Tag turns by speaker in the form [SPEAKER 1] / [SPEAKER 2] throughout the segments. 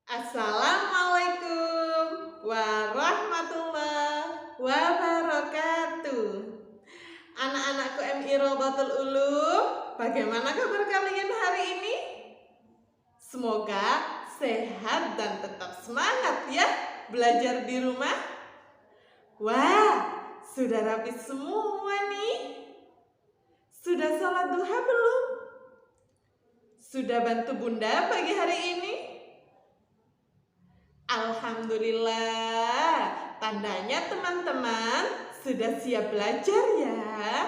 [SPEAKER 1] Assalamualaikum warahmatullahi wabarakatuh. Anak-anakku MI Robatul Ulum, bagaimana kabar kalian hari ini? Semoga sehat dan tetap semangat ya belajar di rumah. Wah, sudah rapi semua nih. Sudah sholat duha belum? Sudah bantu bunda pagi hari ini? Alhamdulillah, tandanya teman-teman sudah siap belajar ya.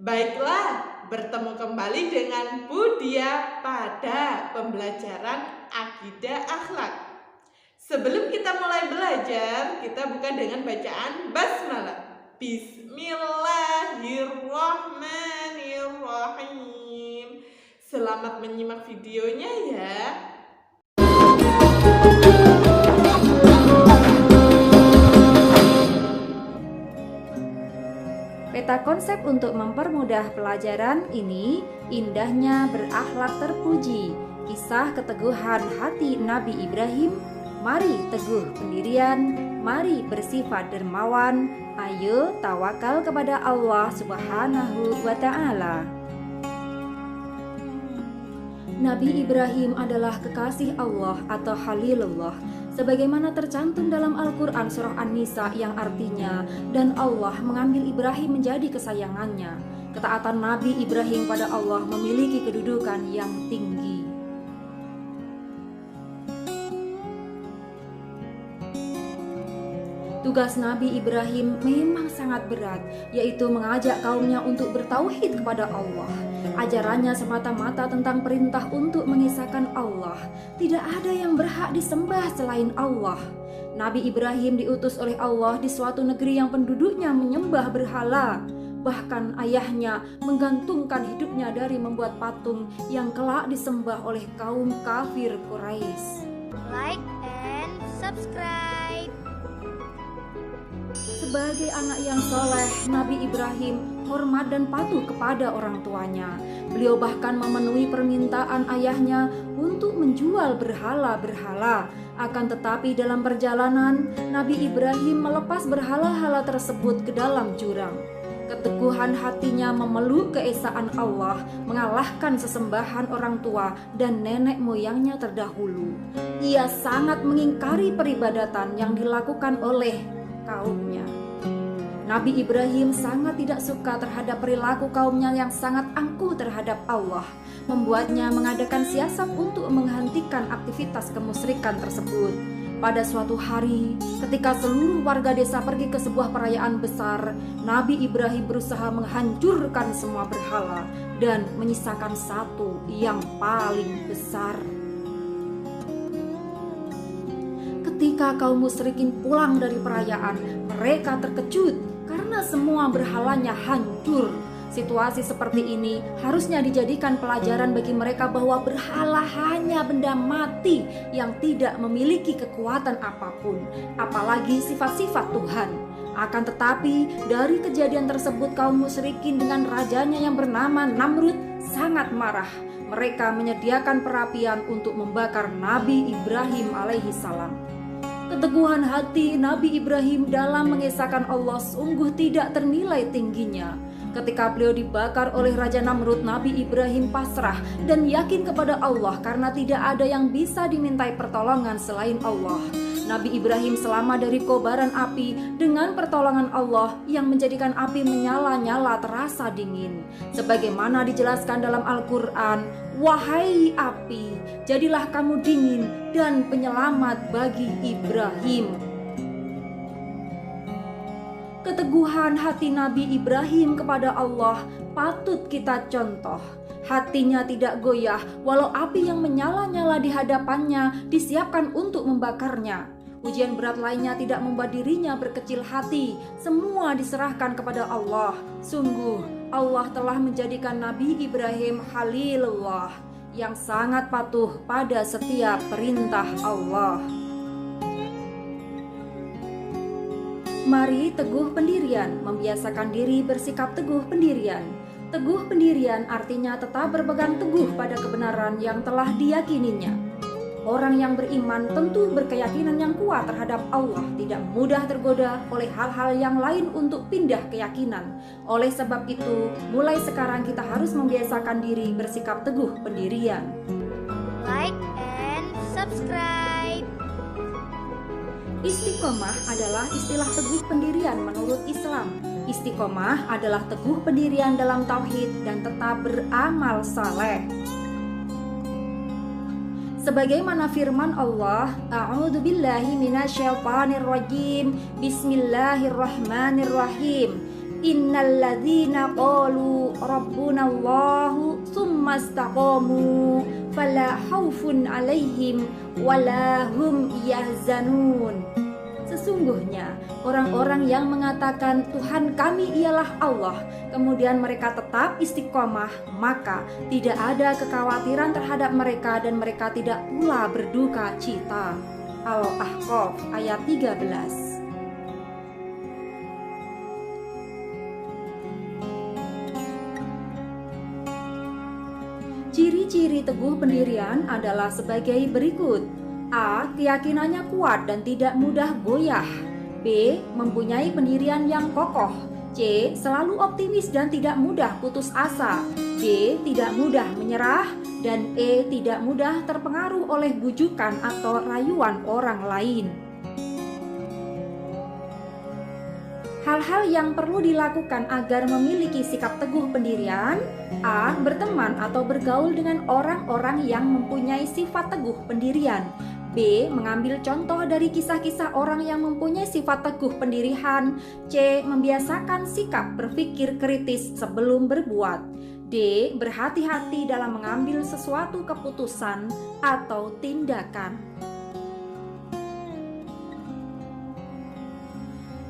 [SPEAKER 1] Baiklah, bertemu kembali dengan Bu Dia pada pembelajaran akidah akhlak. Sebelum kita mulai belajar, kita buka dengan bacaan basmalah. Bismillahirrahmanirrahim. Selamat menyimak videonya ya.
[SPEAKER 2] Peta konsep untuk mempermudah pelajaran ini, indahnya berakhlak terpuji, kisah keteguhan hati Nabi Ibrahim, mari teguh pendirian, mari bersifat dermawan, ayo tawakal kepada Allah Subhanahu wa Ta'ala. Nabi Ibrahim adalah kekasih Allah atau Khalilullah, sebagaimana tercantum dalam Al-Quran surah An-Nisa yang artinya, dan Allah mengambil Ibrahim menjadi kesayangannya. Ketaatan Nabi Ibrahim pada Allah memiliki kedudukan yang tinggi. Tugas Nabi Ibrahim memang sangat berat, yaitu mengajak kaumnya untuk bertauhid kepada Allah. Ajarannya semata-mata tentang perintah untuk mengisahkan Allah. Tidak ada yang berhak disembah selain Allah. Nabi Ibrahim diutus oleh Allah di suatu negeri yang penduduknya menyembah berhala. Bahkan ayahnya menggantungkan hidupnya dari membuat patung yang kelak disembah oleh kaum kafir Quraisy.
[SPEAKER 3] Like and subscribe.
[SPEAKER 2] Sebagai anak yang soleh, Nabi Ibrahim hormat dan patuh kepada orang tuanya. Beliau bahkan memenuhi permintaan ayahnya untuk menjual berhala-berhala. Akan tetapi dalam perjalanan, Nabi Ibrahim melepas berhala-hala tersebut ke dalam jurang. Keteguhan hatinya memeluk keesaan Allah, mengalahkan sesembahan orang tua dan nenek moyangnya terdahulu. Ia sangat mengingkari peribadatan yang dilakukan oleh kaumnya. Nabi Ibrahim sangat tidak suka terhadap perilaku kaumnya yang sangat angkuh terhadap Allah, membuatnya mengadakan siasat untuk menghentikan aktivitas kemusyrikan tersebut. Pada suatu hari, ketika seluruh warga desa pergi ke sebuah perayaan besar, Nabi Ibrahim berusaha menghancurkan semua berhala dan menyisakan satu yang paling besar. Ketika kaum musyrikin pulang dari perayaan, mereka terkejut karena semua berhalanya hancur. Situasi seperti ini harusnya dijadikan pelajaran bagi mereka bahwa berhala hanya benda mati yang tidak memiliki kekuatan apapun, apalagi sifat-sifat Tuhan. Akan tetapi dari kejadian tersebut kaum musyrikin dengan rajanya yang bernama Namrud sangat marah. Mereka menyediakan perapian untuk membakar Nabi Ibrahim alaihi salam. Keteguhan hati Nabi Ibrahim dalam mengesahkan Allah sungguh tidak ternilai tingginya. Ketika beliau dibakar oleh Raja Namrud, Nabi Ibrahim pasrah dan yakin kepada Allah karena tidak ada yang bisa dimintai pertolongan selain Allah. Nabi Ibrahim selamat dari kobaran api dengan pertolongan Allah yang menjadikan api menyala-nyala terasa dingin. Sebagaimana dijelaskan dalam Al-Quran, wahai api, jadilah kamu dingin dan penyelamat bagi Ibrahim. Keteguhan hati Nabi Ibrahim kepada Allah patut kita contoh. Hatinya tidak goyah walau api yang menyala-nyala di hadapannya disiapkan untuk membakarnya. Ujian berat lainnya tidak membuat dirinya berkecil hati. Semua diserahkan kepada Allah. Sungguh Allah telah menjadikan Nabi Ibrahim Khalilullah yang sangat patuh pada setiap perintah Allah. Mari teguh pendirian, membiasakan diri bersikap teguh pendirian. Teguh pendirian artinya tetap berpegang teguh pada kebenaran yang telah diyakininya. Orang yang beriman tentu berkeyakinan yang kuat terhadap Allah, tidak mudah tergoda oleh hal-hal yang lain untuk pindah keyakinan. Oleh sebab itu, mulai sekarang kita harus membiasakan diri bersikap teguh pendirian.
[SPEAKER 3] Like and subscribe.
[SPEAKER 2] Istiqomah adalah istilah teguh pendirian menurut Islam. Istiqomah adalah teguh pendirian dalam tauhid dan tetap beramal saleh. Sebagaimana firman Allah, A'udzubillahi minasyaitonirrajim, Bismillahirrahmanirrahim. Innal ladzina qalu rabbunallahu tsumma istaqamu fala khaufun 'alaihim wala hum yahzanun. Sesungguhnya orang-orang yang mengatakan Tuhan kami ialah Allah, kemudian mereka tetap istiqomah, maka tidak ada kekhawatiran terhadap mereka dan mereka tidak pula berduka cita. Al-Ahqaf ayat 13. Ciri-ciri teguh pendirian adalah sebagai berikut. A. Keyakinannya kuat dan tidak mudah goyah. B. Mempunyai pendirian yang kokoh. C. Selalu optimis dan tidak mudah putus asa. D. Tidak mudah menyerah. Dan E. Tidak mudah terpengaruh oleh bujukan atau rayuan orang lain. Hal-hal yang perlu dilakukan agar memiliki sikap teguh pendirian. A. Berteman atau bergaul dengan orang-orang yang mempunyai sifat teguh pendirian. B. Mengambil contoh dari kisah-kisah orang yang mempunyai sifat teguh pendirian. C. Membiasakan sikap berpikir kritis sebelum berbuat. D. Berhati-hati dalam mengambil sesuatu keputusan atau tindakan.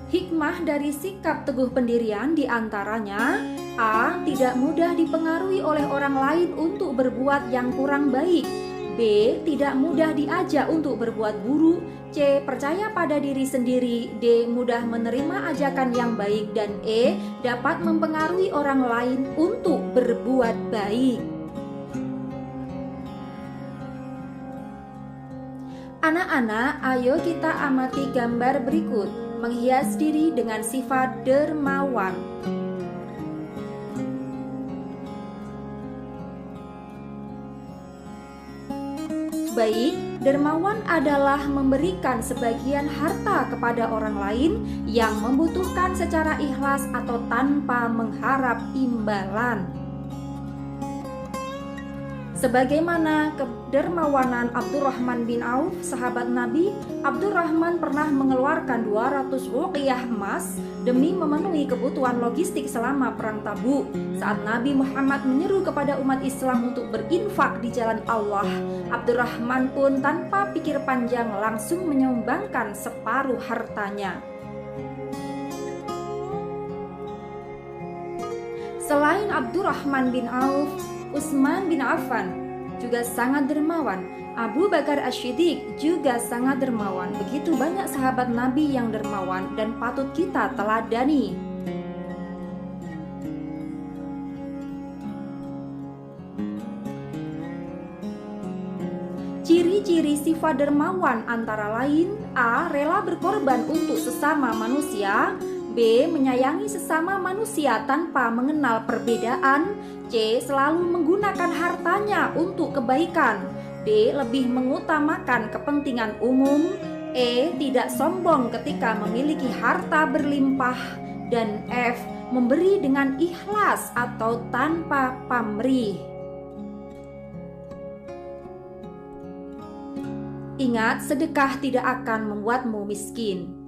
[SPEAKER 2] Hikmah dari sikap teguh pendirian diantaranya: A. Tidak mudah dipengaruhi oleh orang lain untuk berbuat yang kurang baik. B. Tidak mudah diajak untuk berbuat buruk. C. Percaya pada diri sendiri. D. Mudah menerima ajakan yang baik. Dan E. Dapat mempengaruhi orang lain untuk berbuat baik. Anak-anak, ayo kita amati gambar berikut. Menghias diri dengan sifat dermawan. Baik, dermawan adalah memberikan sebagian harta kepada orang lain yang membutuhkan secara ikhlas atau tanpa mengharap imbalan. Sebagaimana kedermawanan Abdurrahman bin Auf, sahabat Nabi, Abdurrahman pernah mengeluarkan 200 uqiyah emas demi memenuhi kebutuhan logistik selama perang Tabuk. Saat Nabi Muhammad menyeru kepada umat Islam untuk berinfak di jalan Allah, Abdurrahman pun tanpa pikir panjang langsung menyumbangkan separuh hartanya. Selain Abdurrahman bin Auf, Utsman bin Affan juga sangat dermawan. Abu Bakar Asy-Syiddiq juga sangat dermawan. Begitu banyak sahabat Nabi yang dermawan dan patut kita teladani. Ciri-ciri sifat dermawan antara lain: A. Rela berkorban untuk sesama manusia. B. Menyayangi sesama manusia tanpa mengenal perbedaan. C. Selalu menggunakan hartanya untuk kebaikan. D. Lebih mengutamakan kepentingan umum. E. Tidak sombong ketika memiliki harta berlimpah. Dan F. Memberi dengan ikhlas atau tanpa pamrih. Ingat, sedekah tidak akan membuatmu miskin.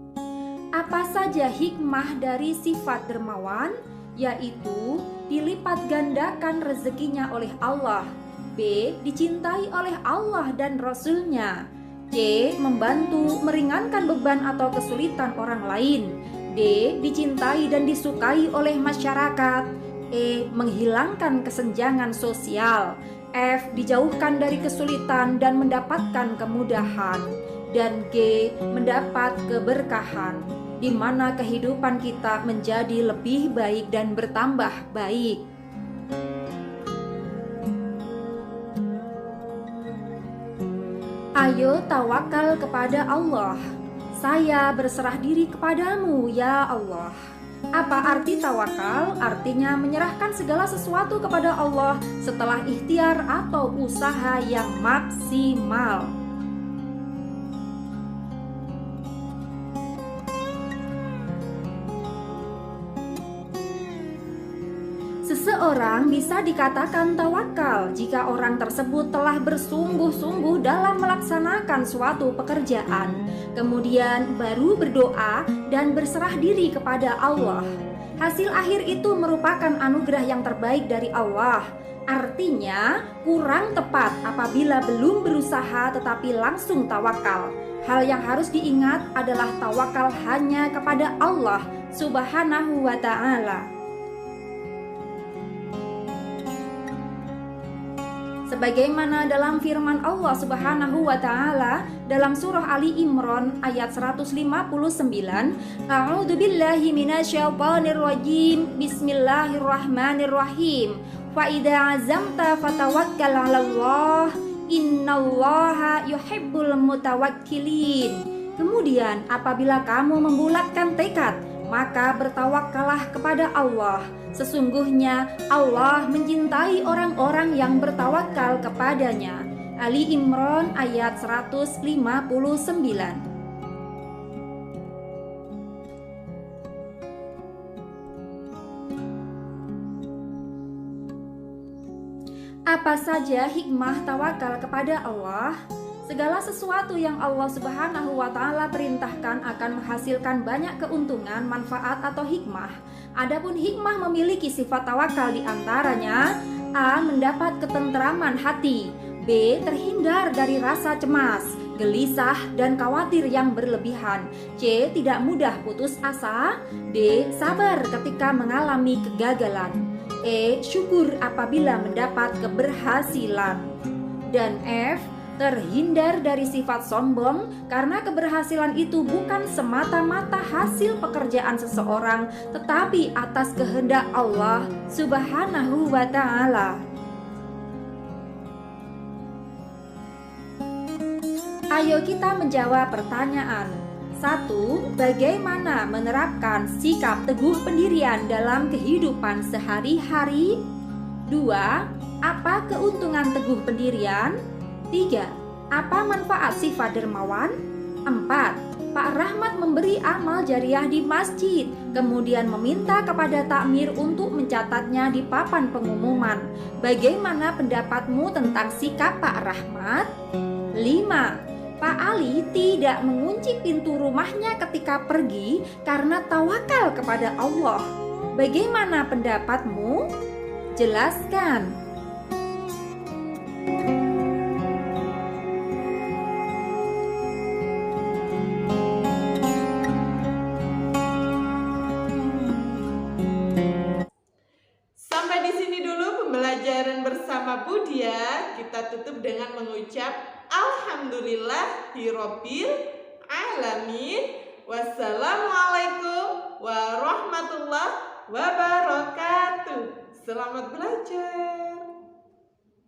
[SPEAKER 2] Apa saja hikmah dari sifat dermawan? Yaitu dilipat gandakan rezekinya oleh Allah. B. Dicintai oleh Allah dan Rasul-Nya. C. Membantu meringankan beban atau kesulitan orang lain. D. Dicintai dan disukai oleh masyarakat. E. Menghilangkan kesenjangan sosial. F. Dijauhkan dari kesulitan dan mendapatkan kemudahan. Dan G. Mendapat keberkahan, di mana kehidupan kita menjadi lebih baik dan bertambah baik. Ayo tawakal kepada Allah. Saya berserah diri kepadamu ya Allah. Apa arti tawakal? Artinya menyerahkan segala sesuatu kepada Allah setelah ikhtiar atau usaha yang maksimal. Seseorang bisa dikatakan tawakal jika orang tersebut telah bersungguh-sungguh dalam melaksanakan suatu pekerjaan, kemudian baru berdoa dan berserah diri kepada Allah. Hasil akhir itu merupakan anugerah yang terbaik dari Allah. Artinya, kurang tepat apabila belum berusaha tetapi langsung tawakal. Hal yang harus diingat adalah tawakal hanya kepada Allah Subhanahu wa ta'ala. Sebagaimana dalam firman Allah Subhanahu wa taala dalam surah Ali Imran ayat 159, A'udzu billahi minasyaitonir rajim. Bismillahirrahmanirrahim. Fa idza azamta fatawakkal 'alallah. Innallaha yuhibbul mutawakkilin. Kemudian apabila kamu membulatkan tekad, maka bertawakallah kepada Allah. Sesungguhnya Allah mencintai orang-orang yang bertawakal kepadanya. Ali Imran ayat 159. Apa saja hikmah tawakal kepada Allah? Segala sesuatu yang Allah Subhanahu wa ta'ala perintahkan akan menghasilkan banyak keuntungan, manfaat atau hikmah. Adapun hikmah memiliki sifat tawakal diantaranya: A. Mendapat ketenteraman hati. B. Terhindar dari rasa cemas, gelisah, dan khawatir yang berlebihan. C. Tidak mudah putus asa. D. Sabar ketika mengalami kegagalan. E. Syukur apabila mendapat keberhasilan. Dan F. Terhindar dari sifat sombong, karena keberhasilan itu bukan semata-mata hasil pekerjaan seseorang, tetapi atas kehendak Allah Subhanahu wa ta'ala. Ayo kita menjawab pertanyaan. 1. Bagaimana menerapkan sikap teguh pendirian dalam kehidupan sehari-hari? 2. Apa keuntungan teguh pendirian? 3. Apa manfaat sifat dermawan? 4. Pak Rahmat memberi amal jariah di masjid, kemudian meminta kepada takmir untuk mencatatnya di papan pengumuman. Bagaimana pendapatmu tentang sikap Pak Rahmat? 5. Pak Ali tidak mengunci pintu rumahnya ketika pergi karena tawakal kepada Allah. Bagaimana pendapatmu? Jelaskan.
[SPEAKER 1] Sampai di sini dulu pembelajaran bersama Budia. Kita tutup dengan mengucap Alhamdulillahirabbil alamin. Wassalamualaikum warahmatullahi wabarakatuh. Selamat belajar.